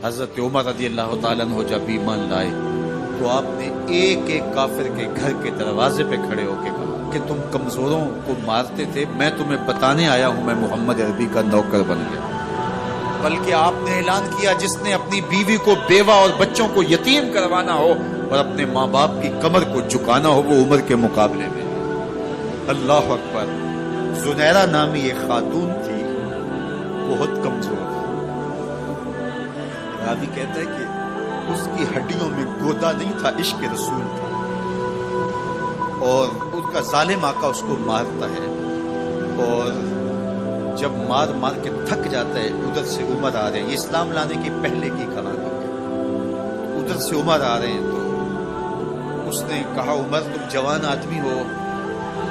حضرت عمر رضی اللہ تعالیٰ عنہ جب ایمان لائے تو آپ نے ایک ایک کافر کے گھر کے دروازے پہ کھڑے ہو کے کہا کہ تم کمزوروں کو مارتے تھے، میں تمہیں بتانے آیا ہوں میں محمد عربی کا نوکر بن گیا۔ بلکہ آپ نے اعلان کیا جس نے اپنی بیوی کو بیوہ اور بچوں کو یتیم کروانا ہو اور اپنے ماں باپ کی کمر کو جھکانا ہو وہ عمر کے مقابلے میں۔ اللہ اکبر۔ زنیرہ نامی ایک خاتون تھی، بہت کمزور، راوی کہتا ہے کہ اس کی ہڈیوں میں گودا نہیں تھا، عشق رسول تھا، اور اس کا ظالم آقا اس کو مارتا ہے، اور جب مار مار کے تھک جاتا ہے ادھر سے عمر آ رہے ہیں، یہ اسلام لانے کی پہلے کی کہانی ہے، ادھر سے عمر آ رہے ہیں تو اس نے کہا عمر تم جوان آدمی ہو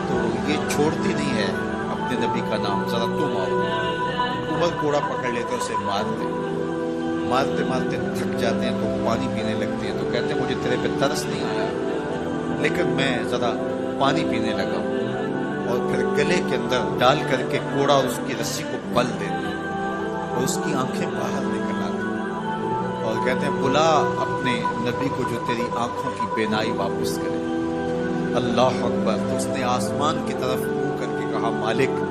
تو یہ چھوڑتی نہیں ہے اپنے نبی کا نام، ذرا تم آؤ۔ عمر کوڑا پکڑ لیتے اسے مارتے مارتے تھک جاتے ہیں تو پانی پینے لگتے ہیں، تو کہتے ہیں مجھے تیرے پہ ترس نہیں آیا لیکن میں ذرا پانی پینے لگا ہوں، اور پھر گلے کے اندر ڈال کر کے کوڑا اور اس کی رسی کو پل دیتے ہیں اور اس کی آنکھیں باہر نکل آتی ہیں اور کہتے ہیں بلا اپنے نبی کو جو تیری آنکھوں کی بینائی واپس کرے۔ اللہ اکبر۔ تو اس نے آسمان کی طرف منہ کر کے کہا مالک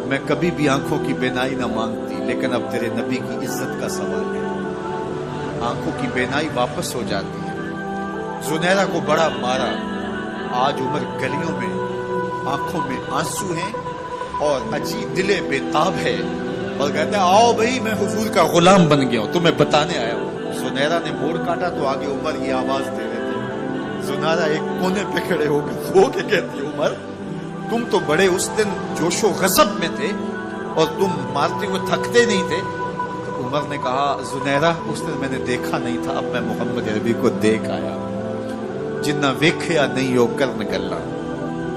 میں کبھی بھی آنکھوں کی بینائی نہ مانگتی لیکن اب تیرے نبی کی عزت کا سوال ہے۔ آنکھوں کی بینائی واپس ہو جاتی ہے۔ زنیرہ کو بڑا مارا، آج عمر گلیوں میں آنکھوں میں آنسو ہیں اور عجیب دل بے تاب ہے اور کہتے ہیں آؤ بھائی میں حضور کا غلام بن گیا ہوں، تمہیں بتانے آیا ہوں۔ زنیرہ نے موڑ کاٹا تو آگے عمر یہ آواز دے رہے تھے۔ زنیرہ ایک کونے پہ کھڑے ہو کے رو کے کہتی ہے عمر تم تو بڑے اس دن جوش و غضب میں تھے اور تم مارتے ہوئے تھکتے نہیں تھے۔ تو عمر نے کہا زنیرہ اس دن میں نے دیکھا نہیں تھا، اب میں محمد عربی کو دیکھ آیا۔ جنہ ویکھیا نہیں ہو کرن گلاں،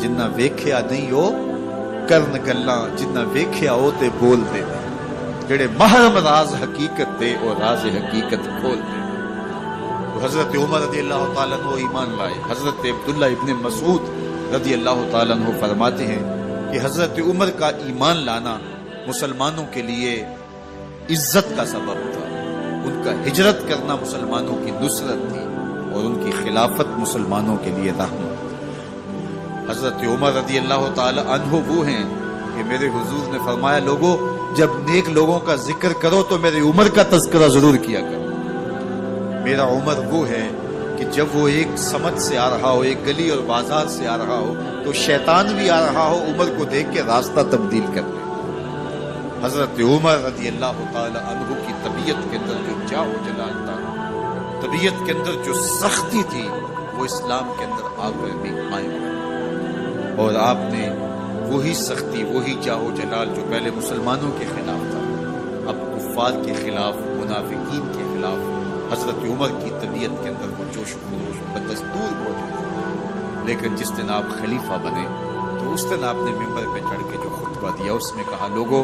جنہ ویکھیا نہیں ہو کرن گلاں، جنہ ویکھیا ہو تے بول دے، جڑے محرم راز حقیقت دے اور راز حقیقت کھول دے۔ تو حضرت عمر رضی اللہ تعالیٰ عنہ ایمان لائے۔ حضرت عبداللہ ابن مسعود رضی اللہ تعالیٰ عنہ فرماتے ہیں کہ حضرت عمر کا ایمان لانا مسلمانوں کے لیے عزت کا سبب تھا، ان کا ہجرت کرنا مسلمانوں کی نصرت تھی اور ان کی خلافت مسلمانوں کے لیے رحمت۔ حضرت عمر رضی اللہ تعالی عنہ وہ ہیں کہ میرے حضور نے فرمایا لوگوں جب نیک لوگوں کا ذکر کرو تو میرے عمر کا تذکرہ ضرور کیا کرو۔ میرا عمر وہ ہے کہ جب وہ ایک سمت سے آ رہا ہو، ایک گلی اور بازار سے آ رہا ہو تو شیطان بھی آ رہا ہو عمر کو دیکھ کے راستہ تبدیل کر دے۔ حضرت عمر رضی اللہ تعالی عنہ کی طبیعت کے اندر جو جاہ و جلال تھا، طبیعت کے اندر جو سختی تھی وہ اسلام کے اندر آ کر بھی قائم ہے، اور آپ نے وہی سختی وہی جاہ و جلال جو پہلے مسلمانوں کے خلاف تھا اب کفار کے خلاف منافقین کے خلاف حضرت عمر کی طبیعت کے اندر وہ جوش و خروش بدستور موجود ہے۔ لیکن جس دن آپ خلیفہ بنے تو اس دن آپ نے ممبر پہ چڑھ کے جو خطبہ دیا اس میں کہا لوگوں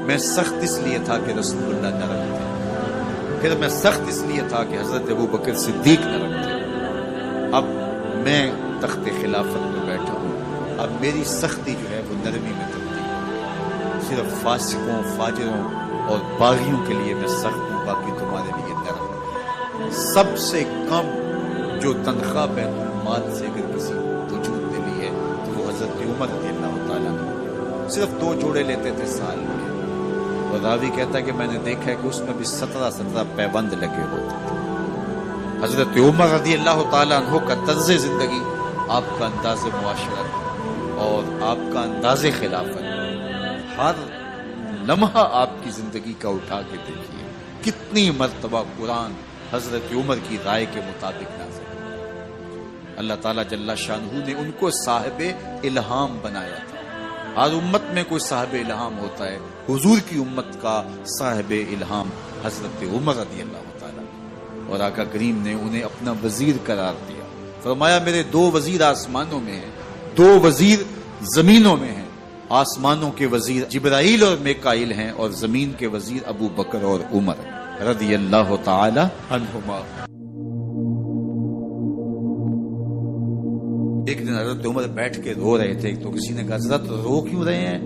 میں سخت اس لیے تھا کہ رسول اللہ نرم تھے، پھر میں سخت اس لیے تھا کہ حضرت ابو بکر صدیق نرم تھے، اب میں تخت خلافت پہ بیٹھا ہوں، اب میری سختی جو ہے وہ نرمی میں تبدیل ہے، صرف فاسقوں فاجروں اور باغیوں کے لیے میں سخت ہوں، باقی تمہارے لیے نرم ہوں۔ سب سے کم جو تنخواہ بیت المال سے اگر کسی وجود نے لی ہے تو وہ حضرت عمر رضی اللہ تعالیٰ عنہ صرف 2 جوڑے لیتے تھے سال میں، اور راوی کہتا ہے کہ میں نے دیکھا ہے کہ اس میں بھی 17 پیوند لگے ہوتے تھے۔ حضرت عمر رضی اللہ تعالیٰ عنہ کا طرز زندگی، آپ کا انداز معاشرت اور آپ کا انداز خلافت، ہر لمحہ آپ کی زندگی کا اٹھا کے دیکھیے کتنی مرتبہ قرآن حضرت عمر کی رائے کے مطابق نازل۔ اللہ تعالیٰ جل شانہ نے ان کو صاحب الہام بنایا تھا۔ ہر امت میں کوئی صاحب الہام ہوتا ہے، حضور کی امت کا صاحب الہام حضرت عمر رضی اللہ تعالیٰ، اور آقا کریم نے انہیں اپنا وزیر قرار دیا۔ فرمایا میرے 2 وزیر آسمانوں میں ہیں، 2 وزیر زمینوں میں ہیں، آسمانوں کے وزیر جبرائیل اور میکائیل ہیں اور زمین کے وزیر ابو بکر اور عمر رضی اللہ تعالی عنہما۔ ایک دن حضرت عمر بیٹھ کے رو رہے تھے تو کسی نے کہا حضرت رو کیوں رہے ہیں؟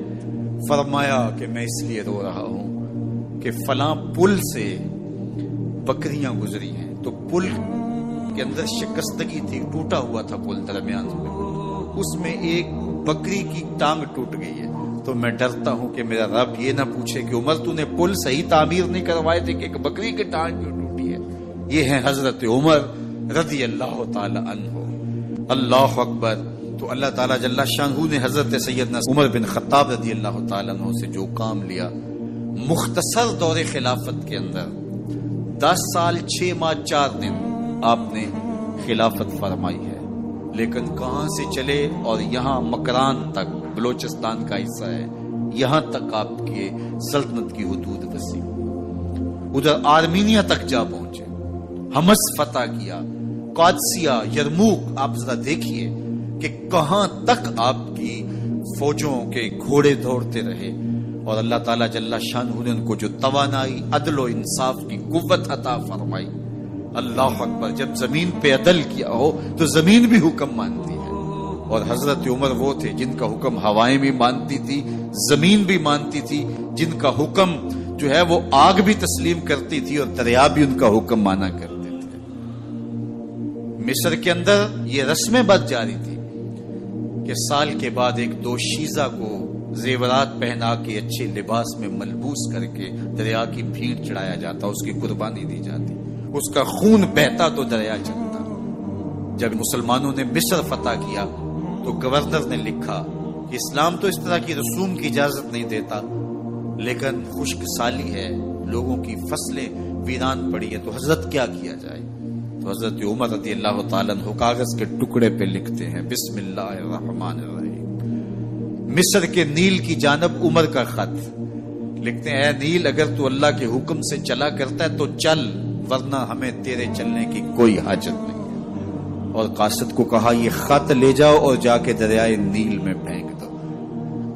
فرمایا کہ میں اس لیے رو رہا ہوں کہ فلاں پل سے بکریاں گزری ہیں، تو پل کے اندر شکستگی تھی، ٹوٹا ہوا تھا پل درمیان میں، اس میں ایک بکری کی ٹانگ ٹوٹ گئی ہے۔ تو میں ڈرتا ہوں کہ میرا رب یہ نہ پوچھے کہ عمر تو نے پل صحیح تعمیر نہیں کروائے تھے کہ ایک بکری کی ٹانگ کیوں ٹوٹی ہے۔ یہ ہے حضرت عمر رضی اللہ تعالی عنہ۔ اللہ اکبر۔ تو اللہ تعالیٰ جل شانہ نے حضرت سیدنا عمر بن خطاب رضی اللہ تعالیٰ عنہ سے جو کام لیا، مختصر دور خلافت کے اندر 10 سال 6 ماہ 4 دن آپ نے خلافت فرمائی ہے، لیکن کہاں سے چلے اور یہاں مکران تک، بلوچستان کا حصہ ہے، یہاں تک آپ کے سلطنت کی حدود وسیع، ادھر آرمینیا تک جا پہنچے، حمص فتح کیا، قادسیہ، یرموک۔ آپ ذرا دیکھیے کہ کہاں تک آپ کی فوجوں کے گھوڑے دوڑتے رہے، اور اللہ تعالیٰ جل شانہ نے ان کو جو توانائی، عدل و انصاف کی قوت عطا فرمائی۔ اللہ اکبر۔ جب زمین پہ عدل کیا ہو تو زمین بھی حکم مانتی ہے، اور حضرت عمر وہ تھے جن کا حکم ہوائیں بھی مانتی تھی، زمین بھی مانتی تھی، جن کا حکم جو ہے وہ آگ بھی تسلیم کرتی تھی اور دریا بھی ان کا حکم مانا کرتے تھے۔ مصر کے اندر یہ رسم بد جاری تھی کہ سال کے بعد ایک دوشیزہ کو زیورات پہنا کے اچھے لباس میں ملبوس کر کے دریا کی بھیڑ چڑھایا جاتا، اس کی قربانی دی جاتی، اس کا خون بہتا تو دریا چلتا۔ جب مسلمانوں نے مصر فتح کیا تو گورنر نے لکھا کہ اسلام تو اس طرح کی رسوم کی اجازت نہیں دیتا، لیکن خشک سالی ہے، لوگوں کی فصلیں ویران پڑی ہے، تو حضرت کیا کیا جائے؟ تو حضرت عمر رضی اللہ تعالیٰ عنہ کاغذ کے ٹکڑے پہ لکھتے ہیں، بسم اللہ الرحمن الرحیم، مصر کے نیل کی جانب عمر کا خط لکھتے ہیں، اے نیل اگر تو اللہ کے حکم سے چلا کرتا ہے تو چل، ورنہ ہمیں تیرے چلنے کی کوئی حاجت نہیں ہے۔ اور قاصد کو کہا یہ خط لے جاؤ اور جا کے دریائے نیل میں پھینک دو۔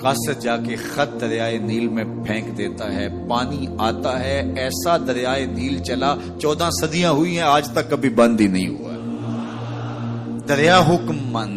قاصد جا کے خط دریائے نیل میں پھینک دیتا ہے، پانی آتا ہے، ایسا دریائے نیل چلا، 14 صدیاں ہوئی ہیں آج تک کبھی بند ہی نہیں ہوا۔ دریا حکم مان